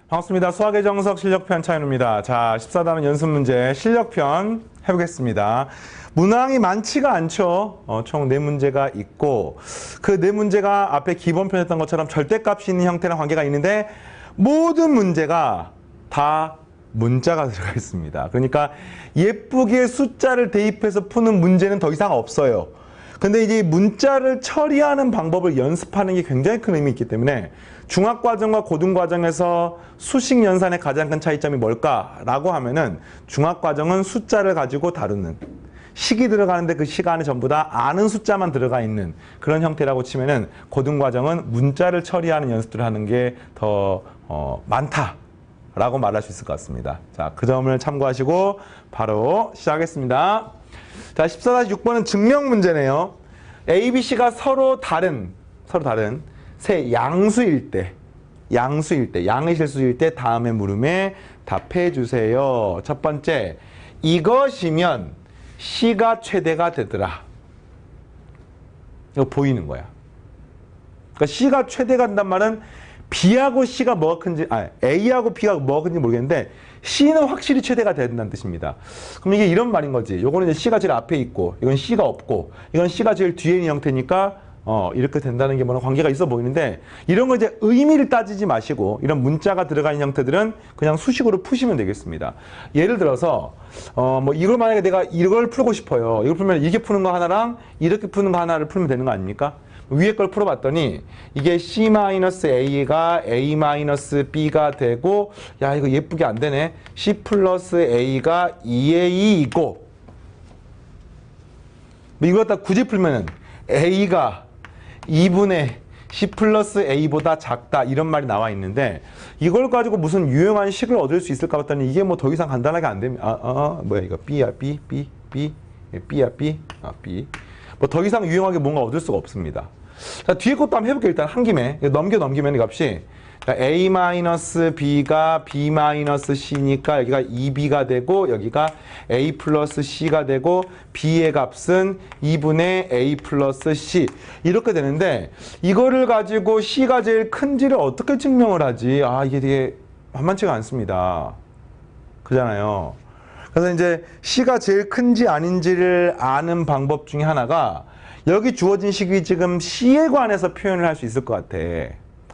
반갑습니다. 수학의 정석 실력편 차윤우입니다. 자, 14단원 연습 문제 실력편 해보겠습니다. 문항이 많지가 않죠. 총 4문제가 있고 그 4문제가 앞에 기본편 했던 것처럼 절대값이 있는 형태랑 관계가 있는데 모든 문제가 다 문자가 들어가 있습니다. 그러니까 예쁘게 숫자를 대입해서 푸는 문제는 더 이상 없어요. 근데 이제 문자를 처리하는 방법을 연습하는 게 굉장히 큰 의미 있기 때문에 중학과정과 고등과정에서 수식 연산의 가장 큰 차이점이 뭘까라고 하면은 중학과정은 숫자를 가지고 다루는 식이 들어가는데 그 식 안에 전부 다 아는 숫자만 들어가 있는 그런 형태라고 치면은 고등과정은 문자를 처리하는 연습들을 하는 게 더 많다라고 말할 수 있을 것 같습니다. 자, 그 점을 참고하시고 바로 시작하겠습니다. 자, 14-6번은 증명 문제네요. A, B, C가 서로 다른 세 양수일 때, 양의 실수일 때 다음의 물음에 답해 주세요. 첫 번째, 이것이면 C가 최대가 되더라. 이거 보이는 거야. 그러니까 C가 최대가 된단 말은 B하고 C가 뭐가 큰지, A하고 B가 뭐가 큰지 모르겠는데 C는 확실히 최대가 된다는 뜻입니다. 그럼 이게 이런 말인 거지. 요거는 이제 C가 제일 앞에 있고 이건 C가 없고 이건 C가 제일 뒤에 있는 형태니까 이렇게 된다는 게 뭐랑 관계가 있어 보이는데 이런 거 이제 의미를 따지지 마시고 이런 문자가 들어가 있는 형태들은 그냥 수식으로 푸시면 되겠습니다. 예를 들어서 뭐 이걸 만약에 내가 이걸 풀고 싶어요. 이걸 풀면 이렇게 푸는 거 하나랑 이렇게 푸는 거 하나를 풀면 되는 거 아닙니까? 위에 걸 풀어봤더니 이게 C-A가 A-B가 되고 야 이거 예쁘게 안 되네. C 플러스 A가 2A이고 뭐 이거 갖다 굳이 풀면은 A가 2분의 C 플러스 A보다 작다 이런 말이 나와 있는데 이걸 가지고 무슨 유용한 식을 얻을 수 있을까 봤더니 이게 뭐 더 이상 간단하게 안 됩니다. 뭐야 이거 B야 B B야 B B 뭐 더 이상 유용하게 뭔가 얻을 수가 없습니다. 자, 뒤에 것도 한번 해볼게요. 일단 한 김에 넘기면 이 값이 A-B가 B-C니까 여기가 2B가 되고 여기가 A 플러스 C가 되고 B의 값은 2분의 A 플러스 C 이렇게 되는데 이거를 가지고 C가 제일 큰지를 어떻게 증명을 하지? 이게 되게 만만치가 않습니다. 그잖아요. 그래서 이제 C가 제일 큰지 아닌지를 아는 방법 중에 하나가 여기 주어진 식이 지금 C에 관해서 표현을 할 수 있을 것 같아.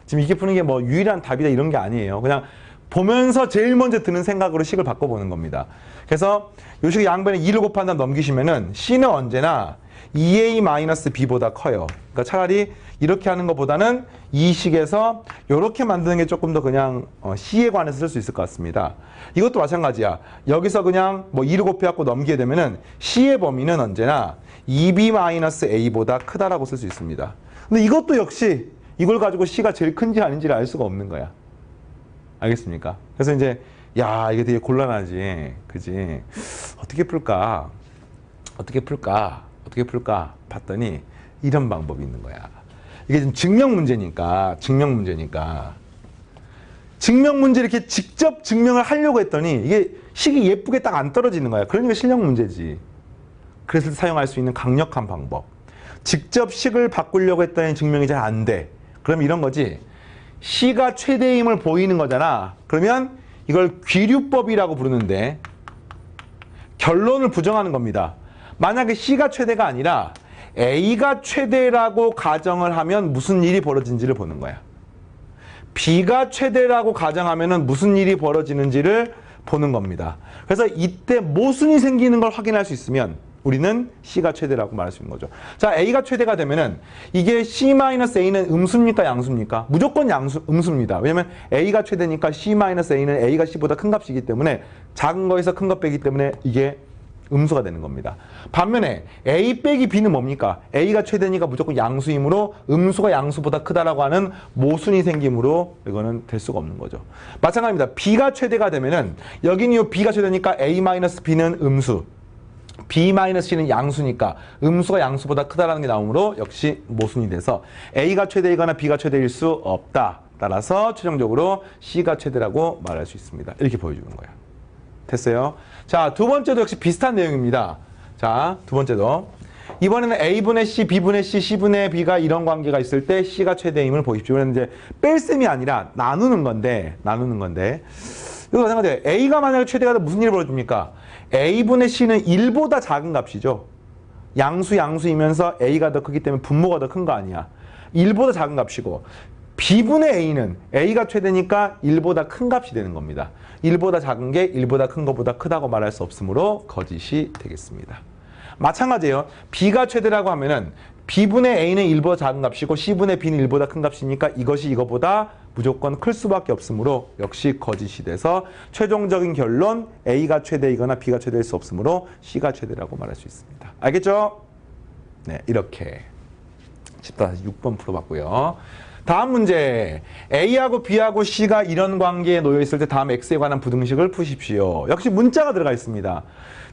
지금 이게 푸는 게 뭐 유일한 답이다 이런 게 아니에요. 그냥 보면서 제일 먼저 드는 생각으로 식을 바꿔보는 겁니다. 그래서 요 식의 양변에 2를 곱한 다음 넘기시면은 C는 언제나 2A-B보다 커요. 그러니까 차라리 이렇게 하는 것보다는 이 식에서 이렇게 만드는 게 조금 더 그냥 C에 관해서 쓸 수 있을 것 같습니다. 이것도 마찬가지야. 여기서 그냥 뭐 2를 곱해갖고 넘기게 되면은 C의 범위는 언제나 2B-A보다 크다라고 쓸 수 있습니다. 근데 이것도 역시 이걸 가지고 C가 제일 큰지 아닌지를 알 수가 없는 거야. 알겠습니까? 그래서 이제 야 이게 되게 곤란하지. 그지? 어떻게 풀까 봤더니 이런 방법이 있는 거야. 이게 지금 증명 문제니까 증명 문제 이렇게 직접 증명을 하려고 했더니 이게 식이 예쁘게 딱 안 떨어지는 거야. 그러니까 실력 문제지. 그래서 사용할 수 있는 강력한 방법. 직접 식을 바꾸려고 했더니 증명이 잘 안 돼. 그럼 이런 거지. C가 최대임을 보이는 거잖아. 그러면 이걸 귀류법이라고 부르는데 결론을 부정하는 겁니다. 만약에 C가 최대가 아니라 A가 최대라고 가정을 하면 무슨 일이 벌어진지를 보는 거야. B가 최대라고 가정하면 무슨 일이 벌어지는지를 보는 겁니다. 그래서 이때 모순이 생기는 걸 확인할 수 있으면 우리는 C가 최대라고 말할 수 있는 거죠. 자, A가 최대가 되면은 이게 C-A는 음수입니까? 양수입니까? 무조건 음수입니다. 왜냐면 A가 최대니까 C-A는 A가 C보다 큰 값이기 때문에 작은 거에서 큰 것 빼기 때문에 이게 음수가 되는 겁니다. 반면에 A 빼기 B는 뭡니까? A가 최대니까 무조건 양수이므로 음수가 양수보다 크다라고 하는 모순이 생기므로 이거는 될 수가 없는 거죠. 마찬가지입니다. B가 최대가 되면은 여기는 이 B가 최대니까 A-B는 음수. B-C는 양수니까 음수가 양수보다 크다라는 게 나오므로 역시 모순이 돼서 A가 최대이거나 B가 최대일 수 없다. 따라서 최종적으로 C가 최대라고 말할 수 있습니다. 이렇게 보여주는 거예요. 됐어요? 자, 두 번째도 역시 비슷한 내용입니다. 자, 두 번째도 이번에는 A분의 C, B분의 C, C분의 B가 이런 관계가 있을 때 C가 최대임을 보십시오. 이건 이제 뺄셈이 아니라 나누는 건데. 이거 생각해요. A가 만약에 최대가 되면 무슨 일이 벌어집니까? A분의 C는 1보다 작은 값이죠. 양수이면서 A가 더 크기 때문에 분모가 더 큰 거 아니야. 1보다 작은 값이고 B분의 A는 A가 최대니까 1보다 큰 값이 되는 겁니다. 1보다 작은 게 1보다 큰 것보다 크다고 말할 수 없으므로 거짓이 되겠습니다. 마찬가지예요. B가 최대라고 하면은 B분의 A는 1보다 작은 값이고 C분의 B는 1보다 큰 값이니까 이것이 이거보다 무조건 클 수밖에 없으므로 역시 거짓이 돼서 최종적인 결론 A가 최대이거나 B가 최대일 수 없으므로 C가 최대라고 말할 수 있습니다. 알겠죠? 네, 이렇게 14-6번 풀어봤고요. 다음 문제. A하고 B하고 C가 이런 관계에 놓여 있을 때 다음 X에 관한 부등식을 푸십시오. 역시 문자가 들어가 있습니다.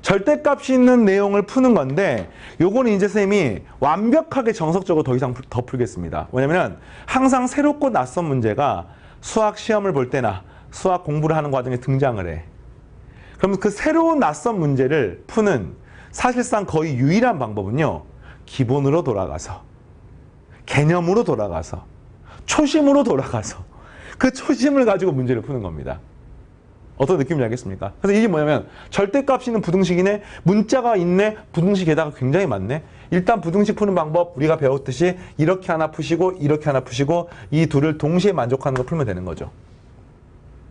절대값이 있는 내용을 푸는 건데 요거는 이제 쌤이 완벽하게 정석적으로 더 이상 더 풀겠습니다. 왜냐면 항상 새롭고 낯선 문제가 수학 시험을 볼 때나 수학 공부를 하는 과정에 등장을 해. 그럼 그 새로운 낯선 문제를 푸는 사실상 거의 유일한 방법은요. 기본으로 돌아가서 개념으로 돌아가서 초심으로 돌아가서 그 초심을 가지고 문제를 푸는 겁니다. 어떤 느낌인지 알겠습니까? 그래서 이게 뭐냐면 절대값이 있는 부등식이네, 문자가 있네, 부등식에다가 굉장히 많네. 일단 부등식 푸는 방법 우리가 배웠듯이 이렇게 하나 푸시고 이렇게 하나 푸시고 이 둘을 동시에 만족하는 거 풀면 되는 거죠.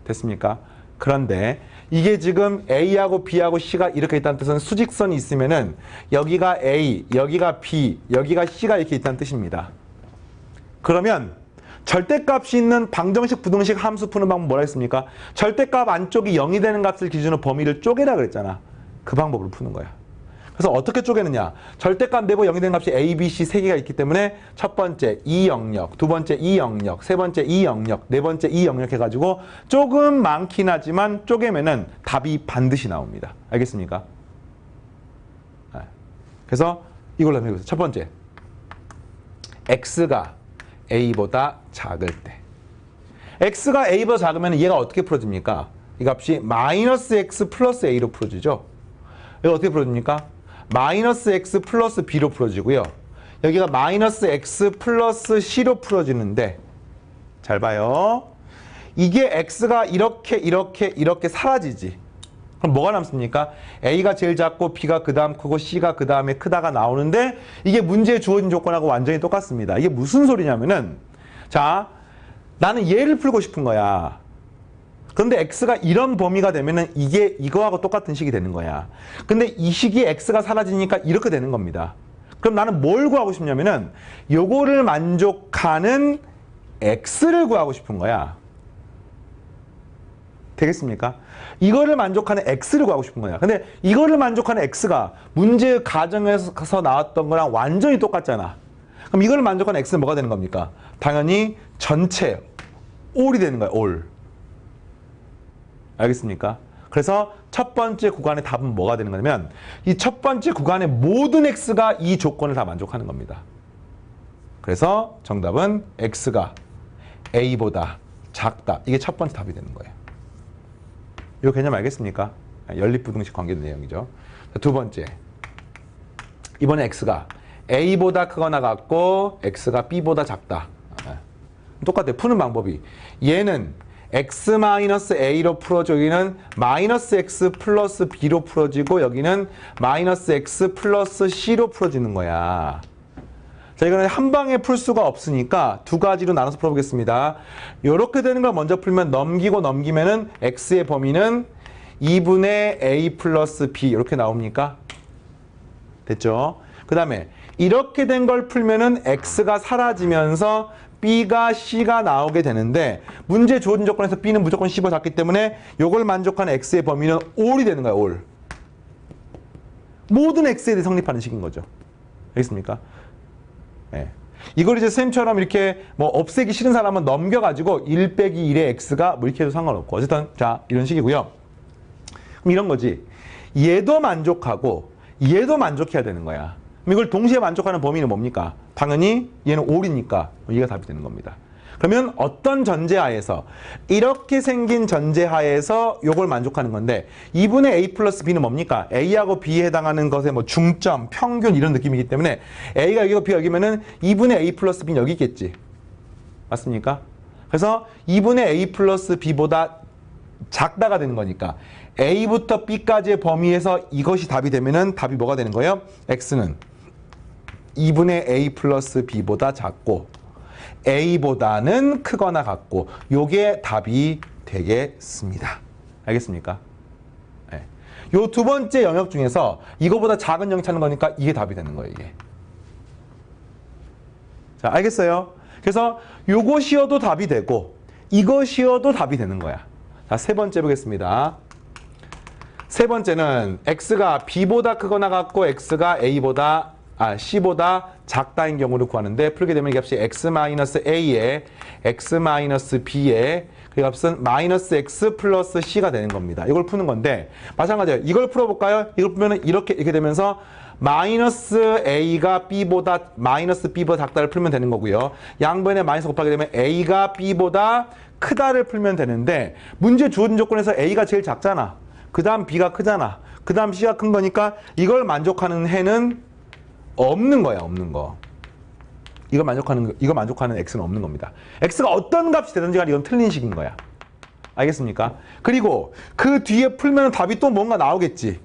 됐습니까? 그런데 이게 지금 A하고 B하고 C가 이렇게 있다는 뜻은 수직선이 있으면은 여기가 A, 여기가 B, 여기가 C가 이렇게 있다는 뜻입니다. 그러면 절대값이 있는 방정식, 부등식 함수 푸는 방법 뭐라 했습니까? 절대값 안쪽이 0이 되는 값을 기준으로 범위를 쪼개라 그랬잖아. 그 방법으로 푸는 거야. 그래서 어떻게 쪼개느냐? 절대값 내부 0이 되는 값이 A, B, C 세 개가 있기 때문에 첫 번째 이 영역, 두 번째 이 영역, 세 번째 이 영역, 네 번째 이 영역 해가지고 조금 많긴 하지만 쪼개면은 답이 반드시 나옵니다. 알겠습니까? 그래서 이걸로 한번 해보세요. 첫 번째, X가 A보다 작을 때. X가 A보다 작으면 얘가 어떻게 풀어집니까? 이 값이 마이너스 X 플러스 A로 풀어지죠. 여기가 어떻게 풀어집니까? 마이너스 X 플러스 B로 풀어지고요. 여기가 마이너스 X 플러스 C로 풀어지는데 잘 봐요. 이게 X가 이렇게 사라지지. 그럼 뭐가 남습니까? A가 제일 작고 B가 그 다음 크고 C가 그 다음에 크다가 나오는데 이게 문제에 주어진 조건하고 완전히 똑같습니다. 이게 무슨 소리냐면은 자, 나는 얘를 풀고 싶은 거야. 그런데 X가 이런 범위가 되면은 이게 이거하고 똑같은 식이 되는 거야. 근데 이 식이 X가 사라지니까 이렇게 되는 겁니다. 그럼 나는 뭘 구하고 싶냐면은 요거를 만족하는 X를 구하고 싶은 거야. 되겠습니까? 이거를 만족하는 X를 구하고 싶은 거야. 근데 이거를 만족하는 X가 문제 가정에서 나왔던 거랑 완전히 똑같잖아. 그럼 이거를 만족하는 X는 뭐가 되는 겁니까? 당연히 전체 all이 되는 거야. all. 알겠습니까? 그래서 첫 번째 구간의 답은 뭐가 되는 거냐면 이 첫 번째 구간의 모든 X가 이 조건을 다 만족하는 겁니다. 그래서 정답은 X가 A보다 작다. 이게 첫 번째 답이 되는 거예요. 이 개념 알겠습니까? 연립부등식 관계된 내용이죠. 두 번째, 이번에 X가 A보다 크거나 같고 X가 B보다 작다. 똑같아요. 푸는 방법이. 얘는 X-A로 풀어져 여기는 마이너스 X 플러스 B로 풀어지고 여기는 마이너스 X 플러스 C로 풀어지는 거야. 자, 이거는 한 방에 풀 수가 없으니까 두 가지로 나눠서 풀어보겠습니다. 이렇게 되는 걸 먼저 풀면 넘기면은 X의 범위는 2분의 A 플러스 B 이렇게 나옵니까? 됐죠? 그 다음에 이렇게 된 걸 풀면은 X가 사라지면서 B가 C가 나오게 되는데 문제 주어진 조건에서 B는 무조건 C보다 작기 때문에 이걸 만족하는 X의 범위는 all이 되는 거야. all. 모든 X에 대해 성립하는 식인 거죠. 알겠습니까? 네. 이걸 이제 쌤처럼 이렇게 뭐 없애기 싫은 사람은 넘겨가지고 1 빼기 1의 X가 뭐 이렇게 해도 상관없고 어쨌든 자 이런 식이고요. 그럼 이런 거지. 얘도 만족하고 얘도 만족해야 되는 거야. 그럼 이걸 동시에 만족하는 범위는 뭡니까? 당연히 얘는 all이니까 얘가 답이 되는 겁니다. 그러면 어떤 전제하에서 이렇게 생긴 전제하에서 요걸 만족하는 건데 2분의 a 플러스 b는 뭡니까? a하고 b에 해당하는 것의 뭐 중점, 평균 이런 느낌이기 때문에 a가 여기고 b가 여기면은 2분의 a 플러스 b는 여기 있겠지. 맞습니까? 그래서 2분의 a 플러스 b보다 작다가 되는 거니까 a부터 b까지의 범위에서 이것이 답이 되면은 답이 뭐가 되는 거예요? x는 2분의 a 플러스 b보다 작고 a보다는 크거나 같고 요게 답이 되겠습니다. 알겠습니까? 네. 요 두 번째 영역 중에서 이거보다 작은 0 찾는 거니까 이게 답이 되는 거예요. 이게. 자, 알겠어요? 그래서 요것이어도 답이 되고 이것이어도 답이 되는 거야. 자, 세 번째 보겠습니다. 세 번째는 x가 b보다 크거나 같고 x가 c보다 작다인 경우를 구하는데 풀게 되면 이 값이 x-a에 x-b에 그 값은 -x 플러스 c가 되는 겁니다. 이걸 푸는 건데 마찬가지예요. 이걸 풀어볼까요? 이걸 풀면 이렇게 되면서 -a가 b보다 작다를 풀면 되는 거고요. 양변에 마이너스 곱하게 되면 a가 b보다 크다를 풀면 되는데 문제 주어진 조건에서 a가 제일 작잖아. 그 다음 b가 크잖아. 그 다음 c가 큰 거니까 이걸 만족하는 해는 없는 거야, 없는 거. 이거 만족하는 x는 없는 겁니다. x가 어떤 값이 되든지 간에 이건 틀린 식인 거야. 알겠습니까? 그리고 그 뒤에 풀면 답이 또 뭔가 나오겠지.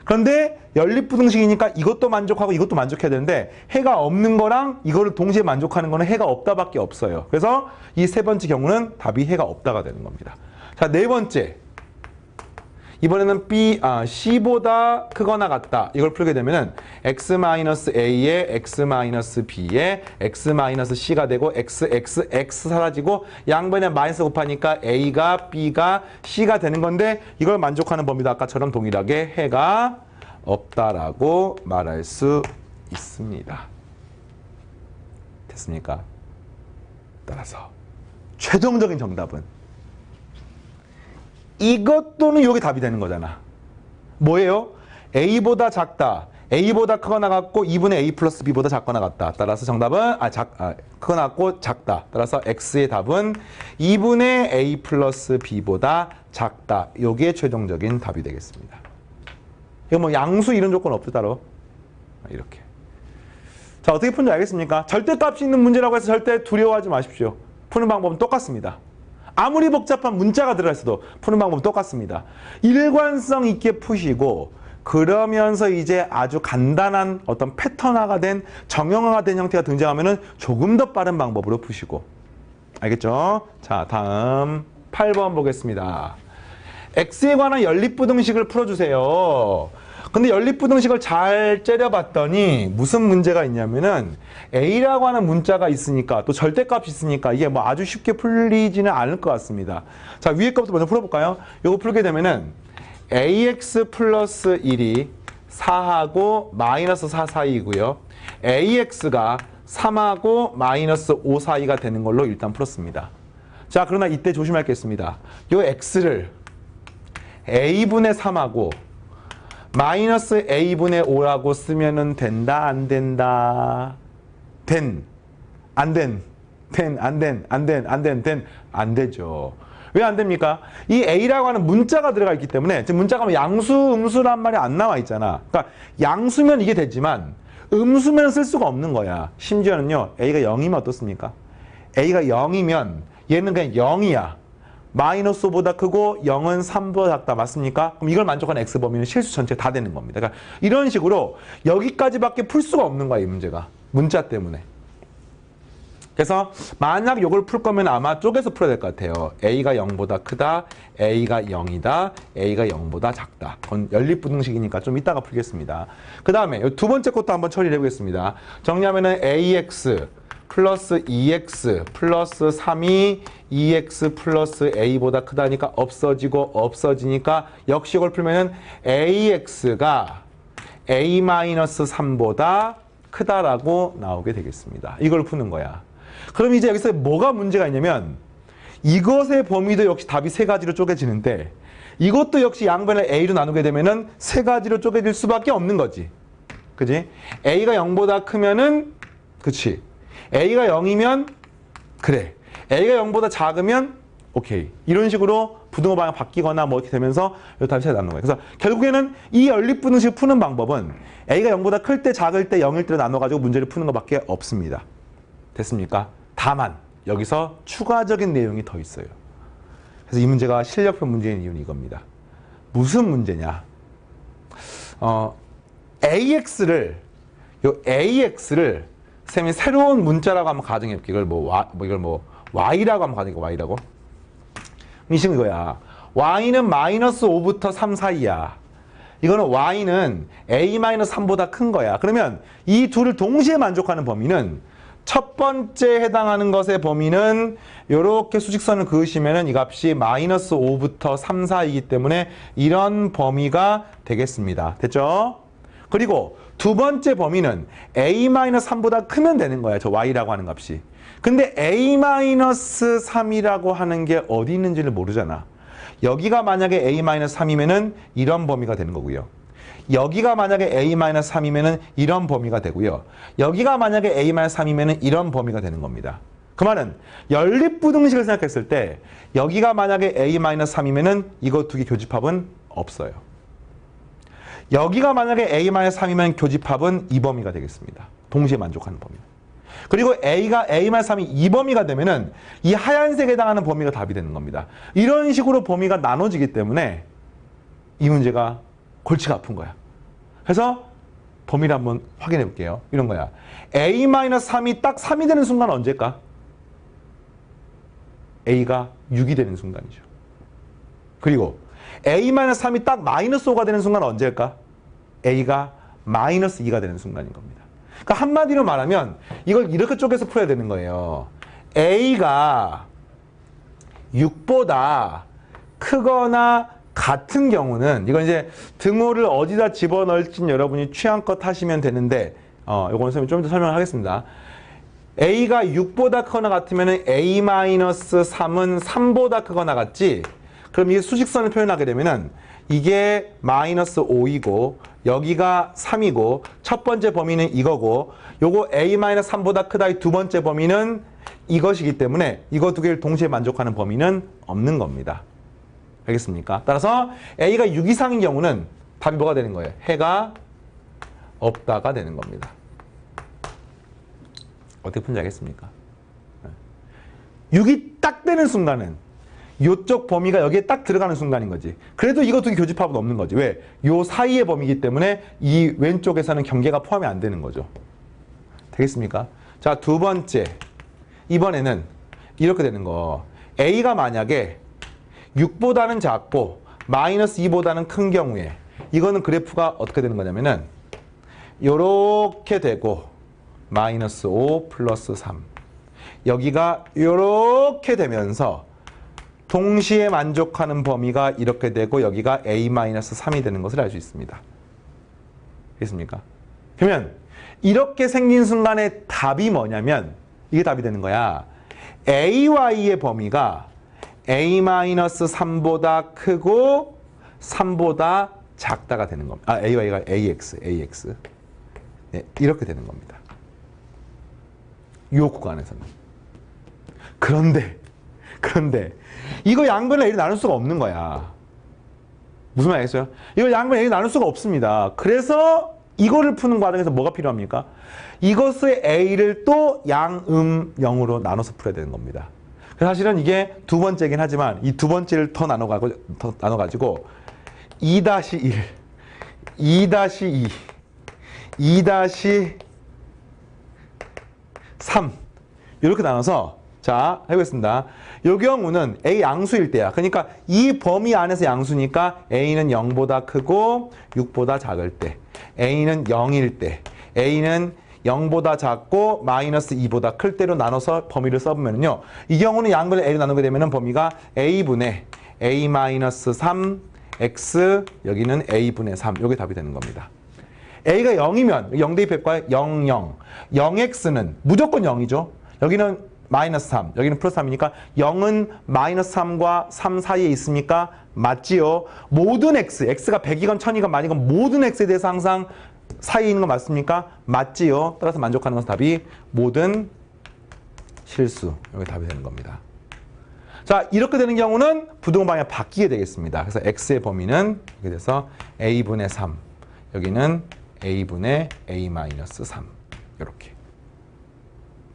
그런데 연립부등식이니까 이것도 만족하고 이것도 만족해야 되는데 해가 없는 거랑 이거를 동시에 만족하는 거는 해가 없다밖에 없어요. 그래서 이 세 번째 경우는 답이 해가 없다가 되는 겁니다. 자, 네 번째. 이번에는 c보다 크거나 같다. 이걸 풀게 되면은 x-a에 x-b에 x-c가 되고 x 사라지고 양변에 마이너스 곱하니까 a가 b가 c가 되는 건데 이걸 만족하는 범위도 아까처럼 동일하게 해가 없다라고 말할 수 있습니다. 됐습니까? 따라서 최종적인 정답은 이것 또는 이게 답이 되는 거잖아. 뭐예요? a보다 작다. a보다 크거나 같고 2분의 a 플러스 b보다 작거나 같다. 따라서 정답은 크거나 같고 작다. 따라서 x의 답은 2분의 a 플러스 b보다 작다. 이게 최종적인 답이 되겠습니다. 이거 뭐 양수 이런 조건 없죠 따로. 이렇게. 자, 어떻게 푸는지 알겠습니까? 절대값이 있는 문제라고 해서 절대 두려워하지 마십시오. 푸는 방법은 똑같습니다. 아무리 복잡한 문자가 들어있어도 푸는 방법은 똑같습니다. 일관성 있게 푸시고 그러면서 이제 아주 간단한 어떤 패턴화가 된 정형화가 된 형태가 등장하면은 조금 더 빠른 방법으로 푸시고. 알겠죠? 자, 다음 8번 보겠습니다. x에 관한 연립부등식을 풀어주세요. 근데 연립부등식을 잘 째려봤더니 무슨 문제가 있냐면은 a라고 하는 문자가 있으니까 또 절대값이 있으니까 이게 뭐 아주 쉽게 풀리지는 않을 것 같습니다. 자, 위에 것부터 먼저 풀어볼까요? 이거 풀게 되면은 ax 플러스 1이 4하고 마이너스 4 사이이고요. ax가 3하고 마이너스 5 사이가 되는 걸로 일단 풀었습니다. 자, 그러나 이때 조심할 게 있습니다. 이 x를 a분의 3하고 마이너스 a분의 5라고 쓰면은 된다, 안 된다? 안 되죠. 왜 안 됩니까? 이 a라고 하는 문자가 들어가 있기 때문에 지금 문자가 뭐 양수, 음수란 말이 안 나와 있잖아. 그러니까 양수면 이게 되지만 음수면 쓸 수가 없는 거야. 심지어는요, a가 0이면 어떻습니까? a가 0이면 얘는 그냥 0이야. 마이너스 5보다 크고 0은 3보다 작다. 맞습니까? 그럼 이걸 만족하는 x 범위는 실수 전체가 다 되는 겁니다. 그러니까 이런 식으로 여기까지밖에 풀 수가 없는 거야, 이 문제가. 문자 때문에. 그래서 만약 이걸 풀 거면 아마 쪼개서 풀어야 될 것 같아요. a가 0보다 크다, a가 0이다, a가 0보다 작다. 그건 연립부등식이니까 좀 이따가 풀겠습니다. 그 다음에 두 번째 것도 한번 처리를 해보겠습니다. 정리하면은 ax 플러스 2x 플러스 3이 2x 플러스 a보다 크다니까 없어지니까 역시 이걸 풀면은 ax가 a-3보다 크다라고 나오게 되겠습니다. 이걸 푸는 거야. 그럼 이제 여기서 뭐가 문제가 있냐면 이것의 범위도 역시 답이 세 가지로 쪼개지는데 이것도 역시 양변을 a로 나누게 되면은 세 가지로 쪼개질 수밖에 없는 거지. 그지? a가 0보다 크면은 그치. a가 0이면 그래. A가 0보다 작으면 오케이. 이런 식으로 부등호 방향 바뀌거나 뭐 이렇게 되면서 이 답이 잘 나오는 거예요. 그래서 결국에는 이 연립부등식 푸는 방법은 A가 0보다 클 때, 작을 때, 0일 때로 나눠가지고 문제를 푸는 것밖에 없습니다. 됐습니까? 다만 여기서 추가적인 내용이 더 있어요. 그래서 이 문제가 실력표 문제인 이유는 이겁니다. 무슨 문제냐? AX를 쌤이 새로운 문자라고 한번 가정해볼게요. 이걸 뭐 Y라고 한번 가정해볼게요. Y라고. 이 식은 이거야. Y는 마이너스 5부터 3 사이야. 이거는 Y는 A-3보다 큰 거야. 그러면 이 둘을 동시에 만족하는 범위는 첫 번째 해당하는 것의 범위는 이렇게 수직선을 그으시면은 이 값이 마이너스 5부터 3 사이이기 때문에 이런 범위가 되겠습니다. 됐죠? 그리고 두 번째 범위는 A-3보다 크면 되는 거야. 저 Y라고 하는 값이. 근데 A-3이라고 하는 게 어디 있는지를 모르잖아. 여기가 만약에 A-3이면은 이런 범위가 되는 거고요. 여기가 만약에 A-3이면은 이런 범위가 되고요. 여기가 만약에 A-3이면은 이런 범위가 되는 겁니다. 그 말은 연립부등식을 생각했을 때 여기가 만약에 A-3이면은 이거 두 개 교집합은 없어요. 여기가 만약에 A-3이면 교집합은 이 범위가 되겠습니다. 동시에 만족하는 범위. 그리고 A가 A-3이 이 범위가 되면은 이 하얀색에 해당하는 범위가 답이 되는 겁니다. 이런 식으로 범위가 나눠지기 때문에 이 문제가 골치가 아픈 거야. 그래서 범위를 한번 확인해 볼게요. 이런 거야. A-3이 딱 3이 되는 순간은 언제일까? A가 6이 되는 순간이죠. 그리고 A-3이 딱 마이너스 5가 되는 순간은 언제일까? A가 마이너스 2가 되는 순간인 겁니다. 그러니까 한마디로 말하면 이걸 이렇게 쪼개서 풀어야 되는 거예요. A가 6보다 크거나 같은 경우는 이건 이제 등호를 어디다 집어넣을지는 여러분이 취향껏 하시면 되는데 요거는 선생님이 좀 더 설명을 하겠습니다. A가 6보다 크거나 같으면 A-3은 3보다 크거나 같지? 그럼 이게 수직선을 표현하게 되면은 이게 마이너스 5이고 여기가 3이고 첫 번째 범위는 이거고 요거 A-3보다 크다 이 두 번째 범위는 이것이기 때문에 이거 두 개를 동시에 만족하는 범위는 없는 겁니다. 알겠습니까? 따라서 A가 6 이상인 경우는 답이 뭐가 되는 거예요? 해가 없다가 되는 겁니다. 어떻게 푼지 알겠습니까? 6이 딱 되는 순간은 이쪽 범위가 여기에 딱 들어가는 순간인 거지. 그래도 이거 두 개 교집합은 없는 거지. 왜? 요 사이의 범위이기 때문에 이 왼쪽에서는 경계가 포함이 안 되는 거죠. 되겠습니까? 자, 두 번째. 이번에는 이렇게 되는 거. A가 만약에 6보다는 작고 마이너스 2보다는 큰 경우에 이거는 그래프가 어떻게 되는 거냐면은 요렇게 되고 마이너스 5 플러스 3 여기가 요렇게 되면서 동시에 만족하는 범위가 이렇게 되고 여기가 A-3이 되는 것을 알 수 있습니다. 됐습니까? 그러면 이렇게 생긴 순간에 답이 뭐냐면 이게 답이 되는 거야. AY의 범위가 A-3보다 크고 3보다 작다가 되는 겁니다. AY가 AX. 네, 이렇게 되는 겁니다. 이 구간에서는. 그런데 이거 양변을 A로 나눌 수가 없는 거야. 무슨 말 알겠어요? 이걸 양변을 A로 나눌 수가 없습니다. 그래서 이거를 푸는 과정에서 뭐가 필요합니까? 이것의 A를 또 양음 0으로 나눠서 풀어야 되는 겁니다. 사실은 이게 두 번째긴 하지만 이 두 번째를 더 나눠가지고 2-1, 2-2, 2-3 이렇게 나눠서 자, 해보겠습니다. 이 경우는 A 양수일 때야. 그러니까 이 범위 안에서 양수니까 A는 0보다 크고 6보다 작을 때, A는 0일 때, A는 0보다 작고 마이너스 2보다 클 때로 나눠서 범위를 써보면요. 이 경우는 양변을 A로 나누게 되면 범위가 A분의 A-3 X 여기는 A분의 3 이게 답이 되는 겁니다. A가 0이면 0 대입할까요? 0, 0. 0X는 무조건 0이죠. 여기는 마이너스 3, 여기는 플러스 3이니까 0은 마이너스 3과 3 사이에 있습니까? 맞지요? 모든 X, X가 100이건 1000이건 만이건 모든 X에 대해서 항상 사이에 있는 거 맞습니까? 맞지요? 따라서 만족하는 것은 답이 모든 실수. 여기 답이 되는 겁니다. 자, 이렇게 되는 경우는 부등호 방향이 바뀌게 되겠습니다. 그래서 x의 범위는 이렇게 돼서 a분의 3, 여기는 a분의 a-3 이렇게.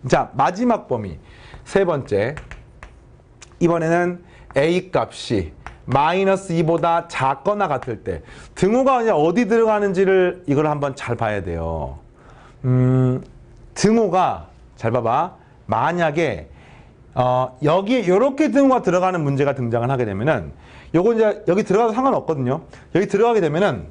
자, 마지막 범위 세 번째. 이번에는 a 값이 마이너스 2보다 작거나 같을 때 등호가 어디 들어가는지를 이걸 한번 잘 봐야 돼요. 등호가 잘 봐봐. 만약에 여기 이렇게 등호가 들어가는 문제가 등장을 하게 되면은 요거 이제 여기 들어가도 상관없거든요. 여기 들어가게 되면은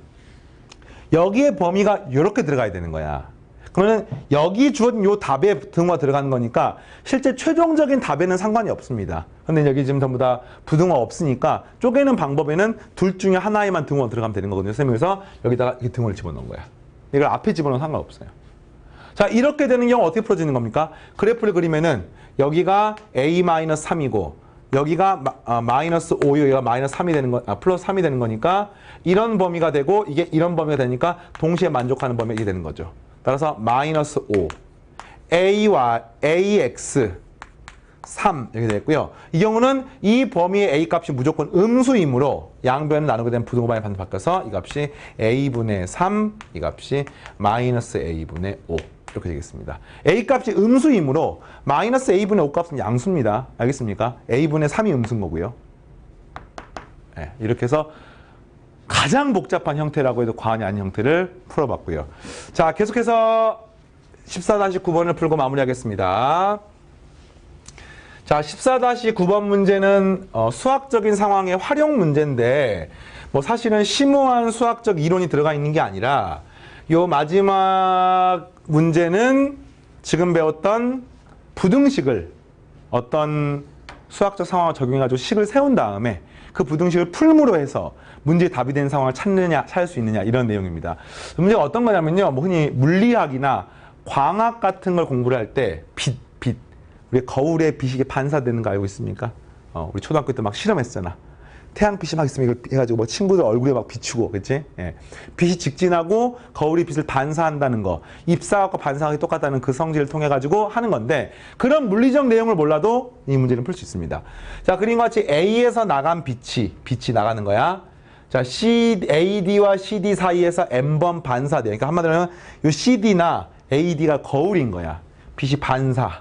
여기에 범위가 이렇게 들어가야 되는 거야. 그러면 여기 주어진 요 답에 등호가 들어가는 거니까 실제 최종적인 답에는 상관이 없습니다. 근데 여기 지금 전부 다 부등호가 없으니까 쪼개는 방법에는 둘 중에 하나에만 등호가 들어가면 되는 거거든요. 그래서 여기다가 이 등호를 집어넣은 거야. 이걸 앞에 집어넣으면 상관없어요. 자, 이렇게 되는 경우 어떻게 풀어지는 겁니까? 그래프를 그리면은 여기가 a-3이고 여기가 마이너스 5, 여기가 마이너스 3이 되는 거, 플러스 3이 되는 거니까 이런 범위가 되고 이게 이런 범위가 되니까 동시에 만족하는 범위가 되는 거죠. 따라서 마이너스 5, a와 ax 3 이렇게 되겠고요. 이 경우는 이 범위의 a 값이 무조건 음수이므로 양변을 나누게 되면 부등호 방향이 반드시 바뀌어서 이 값이 a분의 3, 이 값이 마이너스 a분의 5 이렇게 되겠습니다. a 값이 음수이므로 마이너스 a분의 5 값은 양수입니다. 알겠습니까? a분의 3이 음수인 거고요. 네, 이렇게 해서 가장 복잡한 형태라고 해도 과언이 아닌 형태를 풀어봤고요. 자, 계속해서 14-9번을 풀고 마무리하겠습니다. 자, 14-9번 문제는 수학적인 상황의 활용 문제인데 뭐 사실은 심오한 수학적 이론이 들어가 있는 게 아니라 요 마지막 문제는 지금 배웠던 부등식을 어떤 수학적 상황을 적용해가지고 식을 세운 다음에 그 부등식을 풀무로 해서 문제의 답이 되는 상황을 찾을 수 있느냐 이런 내용입니다. 문제가 어떤 거냐면요. 뭐 흔히 물리학이나 광학 같은 걸 공부를 할 때 빛. 우리 거울에 빛이 반사되는 거 알고 있습니까? 우리 초등학교 때 막 실험했잖아. 태양빛이 막 있으면 이걸 해가지고 뭐 친구들 얼굴에 막 비추고, 그치? 예. 빛이 직진하고 거울이 빛을 반사한다는 거. 입사학과 반사학이 똑같다는 그 성질을 통해가지고 하는 건데, 그런 물리적 내용을 몰라도 이 문제는 풀 수 있습니다. 자, 그림과 같이 A에서 나간 빛이 나가는 거야. 자, AD와 CD 사이에서 N번 반사돼요. 그러니까 한마디로 하면 이 CD나 AD가 거울인 거야. 빛이 반사되는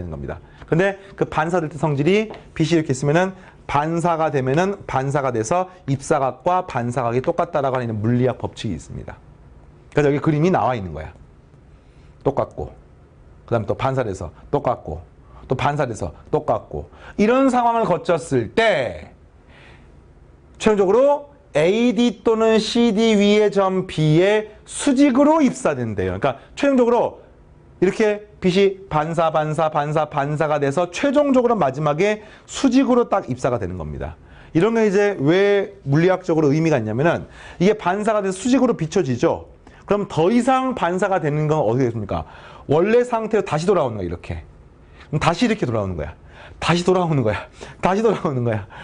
겁니다. 근데 그 반사될 때 성질이 빛이 이렇게 있으면은 반사가 되면은 반사가 돼서 입사각과 반사각이 똑같다라고 하는 물리학 법칙이 있습니다. 그래서 여기 그림이 나와 있는 거야. 똑같고, 그 다음에 또 반사돼서 똑같고, 또 반사돼서 똑같고, 이런 상황을 거쳤을 때 최종적으로 AD 또는 CD 위의 점 B의 수직으로 입사된대요. 그러니까 최종적으로 이렇게 빛이 반사가 돼서 최종적으로 마지막에 수직으로 딱 입사가 되는 겁니다. 이런 게 이제 왜 물리학적으로 의미가 있냐면은 이게 반사가 돼서 수직으로 비춰지죠. 그럼 더 이상 반사가 되는 건 어떻게 됐습니까? 원래 상태로 다시 돌아오는 거야, 이렇게. 그럼 다시 이렇게 돌아오는 거야. 다시 돌아오는 거야.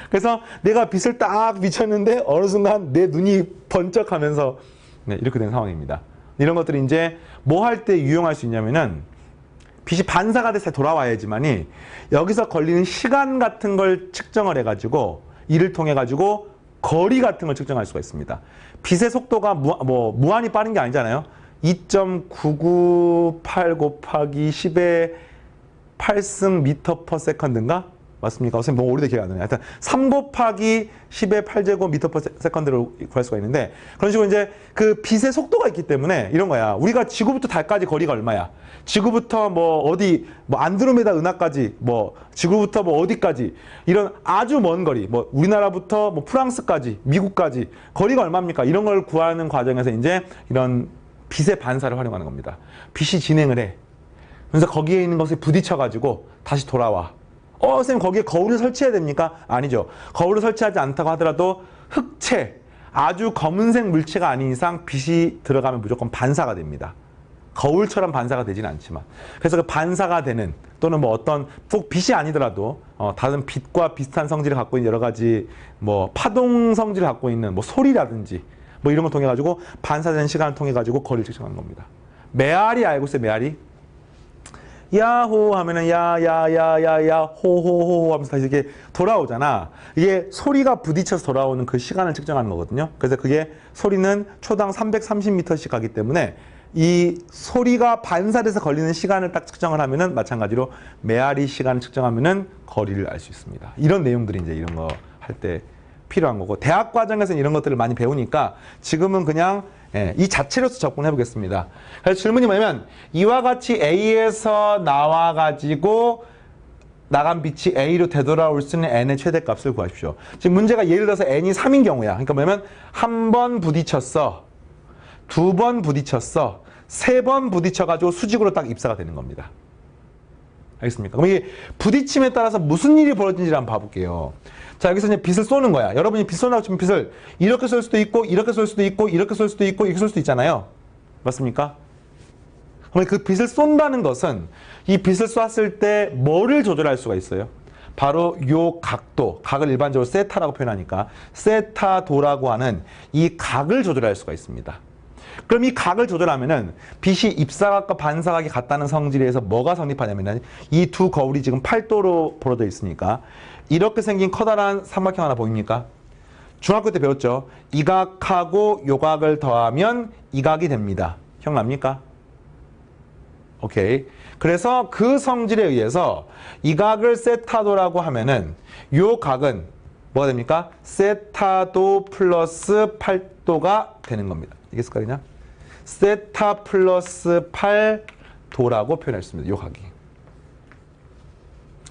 그래서 내가 빛을 딱 비쳤는데 어느 순간 내 눈이 번쩍하면서 네, 이렇게 된 상황입니다. 이런 것들이 이제 뭐 할 때 유용할 수 있냐면은 빛이 반사가 돼서 돌아와야지만이 여기서 걸리는 시간 같은 걸 측정을 해가지고 이를 통해 가지고 거리 같은 걸 측정할 수가 있습니다. 빛의 속도가 무한히 빠른 게 아니잖아요. 2.998 곱하기 10의 8승 미터 퍼 세컨드인가? 맞습니까? 선생님 너무 오래돼 기억 안 나요. 하여튼 3 곱하기 10의 8제곱 미터 퍼 세컨드를 구할 수가 있는데 그런 식으로 이제 그 빛의 속도가 있기 때문에 이런 거야. 우리가 지구부터 달까지 거리가 얼마야? 지구부터 안드로메다 은하까지 지구부터 어디까지 이런 아주 먼 거리 우리나라부터 프랑스까지 미국까지 거리가 얼마입니까? 이런 걸 구하는 과정에서 이제 이런 빛의 반사를 활용하는 겁니다. 빛이 진행을 해. 그래서 거기에 있는 것에 부딪혀가지고 다시 돌아와. 선생님 거기에 거울을 설치해야 됩니까? 아니죠. 거울을 설치하지 않다고 하더라도 흑체, 아주 검은색 물체가 아닌 이상 빛이 들어가면 무조건 반사가 됩니다. 거울처럼 반사가 되지는 않지만. 그래서 그 반사가 되는 또는 꼭 빛이 아니더라도 다른 빛과 비슷한 성질을 갖고 있는 여러 가지 파동 성질을 갖고 있는 소리라든지 이런 걸 통해 가지고 반사되는 시간을 통해 가지고 거리를 측정하는 겁니다. 메아리 알고 있어요? 메아리? 야호 하면은 야야야야야 호호호 하면서 다시 이렇게 돌아오잖아. 이게 소리가 부딪혀서 돌아오는 그 시간을 측정하는 거거든요. 그래서 그게 소리는 초당 330m씩 가기 때문에 이 소리가 반사돼서 걸리는 시간을 딱 측정을 하면은 마찬가지로 메아리 시간을 측정하면은 거리를 알 수 있습니다. 이런 내용들이 이제 이런 거 할 때 필요한 거고, 대학 과정에서는 이런 것들을 많이 배우니까 지금은 그냥 이 자체로서 접근해 보겠습니다. 그래서 질문이 뭐냐면 이와 같이 A에서 나와가지고 나간 빛이 A로 되돌아올 수 있는 N의 최대값을 구하십시오. 지금 문제가 예를 들어서 N이 3인 경우야. 그러니까 뭐냐면 한 번 부딪혔어, 두 번 부딪혔어, 세 번 부딪혀가지고 수직으로 딱 입사가 되는 겁니다. 알겠습니까? 그럼 이게 부딪힘에 따라서 무슨 일이 벌어진지 한번 봐볼게요. 자, 여기서 이제 빛을 쏘는 거야. 여러분이 빛 쏜다고 치면 빛을 이렇게 쏠 수도 있고, 이렇게 쏠 수도 있고, 이렇게 쏠 수도 있고, 이렇게 쏠 수도 있잖아요. 맞습니까? 그럼 그 빛을 쏜다는 것은 이 빛을 쐈을 때 뭐를 조절할 수가 있어요? 바로 요 각도, 각을 일반적으로 세타라고 표현하니까 세타도라고 하는 이 각을 조절할 수가 있습니다. 그럼 이 각을 조절하면은 빛이 입사각과 반사각이 같다는 성질에 의해서 뭐가 성립하냐면은 이 두 거울이 지금 8도로 벌어져 있으니까 이렇게 생긴 커다란 삼각형 하나 보입니까? 중학교 때 배웠죠? 이 각하고 요 각을 더하면 이 각이 됩니다. 기억납니까? 오케이. 그래서 그 성질에 의해서 이 각을 세타도라고 하면은 요 각은 뭐가 됩니까? 세타도 플러스 8도가 되는 겁니다. 이게 습관이냐? 세타 플러스 8도라고 표현할 수 있습니다. 요 각이.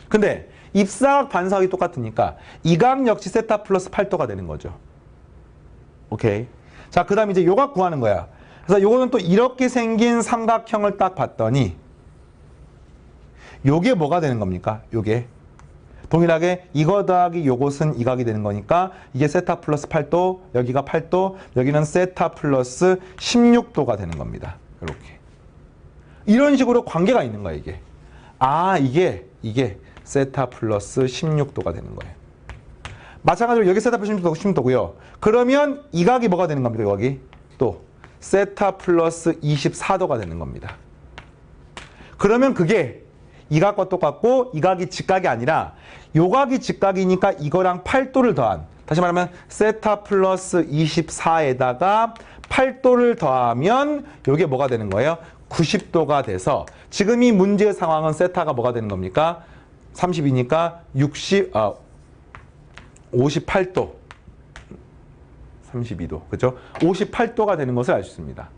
근데 입사각 반사각이 똑같으니까 이 각 역시 세타 플러스 8도가 되는 거죠. 오케이. 자, 그 다음에 이제 요 각 구하는 거야. 그래서 요거는 또 이렇게 생긴 삼각형을 딱 봤더니 요게 뭐가 되는 겁니까? 요게 동일하게 이거 더하기 요것은 이 각이 되는 거니까 이게 세타 플러스 8도, 여기가 8도, 여기는 세타 플러스 16도가 되는 겁니다. 이렇게. 이런 식으로 관계가 있는 거야, 이게. 아, 이게 세타 플러스 16도가 되는 거예요. 마찬가지로 여기 세타 플러스 16도고요. 그러면 이 각이 뭐가 되는 겁니까? 여기 또 세타 플러스 24도가 되는 겁니다. 그러면 그게 이 각과 똑같고 이 각이 직각이 아니라 요 각이 직각이니까 이거랑 8도를 더한, 다시 말하면 세타 플러스 24에다가 8도를 더하면 요게 뭐가 되는 거예요? 90도가 돼서 지금 이 문제의 상황은 세타가 뭐가 되는 겁니까? 30이니까 58도. 32도. 그죠? 58도가 되는 것을 알 수 있습니다.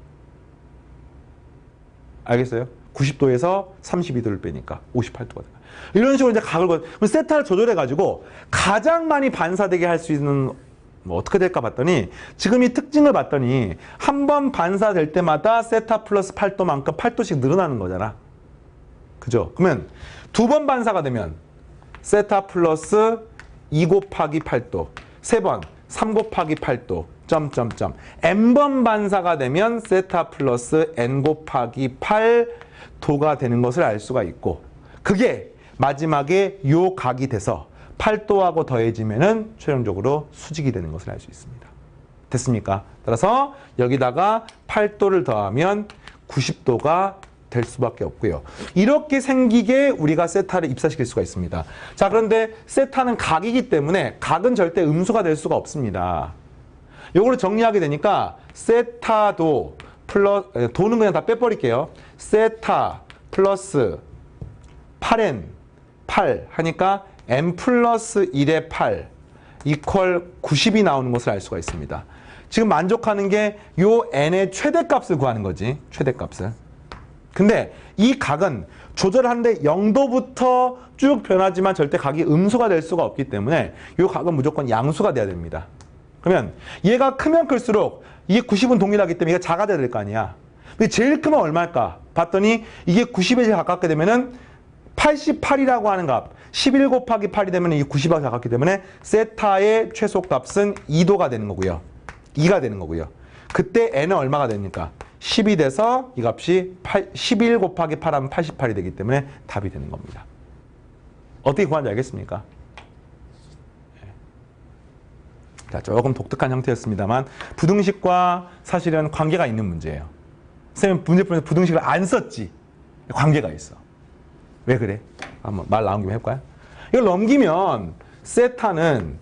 알겠어요? 90도에서 32도를 빼니까 58도가 돼요. 이런 식으로 이제 각을 그럼 세타를 조절해가지고 가장 많이 반사되게 할 수 있는 뭐 어떻게 될까 봤더니 지금 이 특징을 봤더니 한 번 반사될 때마다 세타 플러스 8도만큼 8도씩 늘어나는 거잖아. 그죠? 그러면 두 번 반사가 되면 세타 플러스 2 곱하기 8도, 세 번 3 곱하기 8도, 점점점. n번 반사가 되면 세타 플러스 n 곱하기 8도가 되는 것을 알 수가 있고, 그게 마지막에 요 각이 돼서 8도하고 더해지면은 최종적으로 수직이 되는 것을 알 수 있습니다. 됐습니까? 따라서 여기다가 8도를 더하면 90도가 될 수밖에 없고요. 이렇게 생기게 우리가 세타를 입사시킬 수가 있습니다. 자, 그런데 세타는 각이기 때문에 각은 절대 음수가 될 수가 없습니다. 요거를 정리하게 되니까 세타도 플러스, 도는 그냥 다 빼버릴게요. 세타 플러스 8n 8 하니까 n 플러스 1의 8 이퀄 90이 나오는 것을 알 수가 있습니다. 지금 만족하는 게 요 n의 최대값을 구하는 거지. 최대값을. 근데 이 각은 조절하는데 0도부터 쭉 변하지만 절대 각이 음수가 될 수가 없기 때문에 이 각은 무조건 양수가 돼야 됩니다. 그러면 얘가 크면 클수록 이게 90은 동일하기 때문에 얘가 작아져야 될 거 아니야. 근데 제일 크면 얼마일까? 봤더니 이게 90에 제일 가깝게 되면은 88이라고 하는 값, 11 곱하기 8이 되면 이게 90에 가깝기 때문에 세타의 최소값은 2도가 되는 거고요. 2가 되는 거고요. 그때 n은 얼마가 됩니까? 10이 돼서 이 값이 11 곱하기 8하면 88이 되기 때문에 답이 되는 겁니다. 어떻게 구하는지 알겠습니까? 자, 조금 독특한 형태였습니다만 부등식과 사실은 관계가 있는 문제예요. 선생님 문제 풀면서 부등식을 안 썼지. 관계가 있어. 왜 그래? 한번 말 나온 김에 해볼까요? 이걸 넘기면 세타는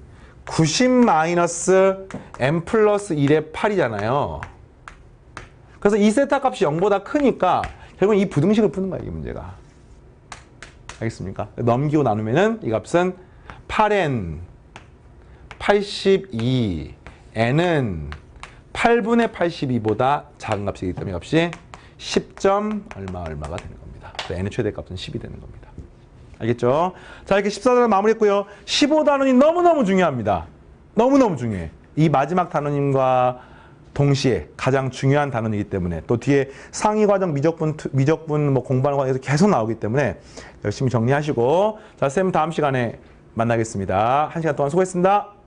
90 마이너스 m 플러스 1의 8이잖아요. 그래서 이 세타 값이 0보다 크니까 결국은 이 부등식을 푸는 거야, 이 문제가. 알겠습니까? 넘기고 나누면은 이 값은 8n 82 n은 8분의 82보다 작은 값이기 때문에 값이 10점 얼마가 되는 겁니다. 그래서 n의 최대값은 10이 되는 겁니다. 알겠죠? 자, 이렇게 14단원 마무리했고요. 15단원이 너무너무 중요합니다. 너무너무 중요해. 이 마지막 단원님과 동시에 가장 중요한 단원이기 때문에 또 뒤에 상위과정 미적분 뭐 공부하는 과정에서 계속 나오기 때문에 열심히 정리하시고 자, 쌤 다음 시간에 만나겠습니다. 1시간 동안 수고했습니다.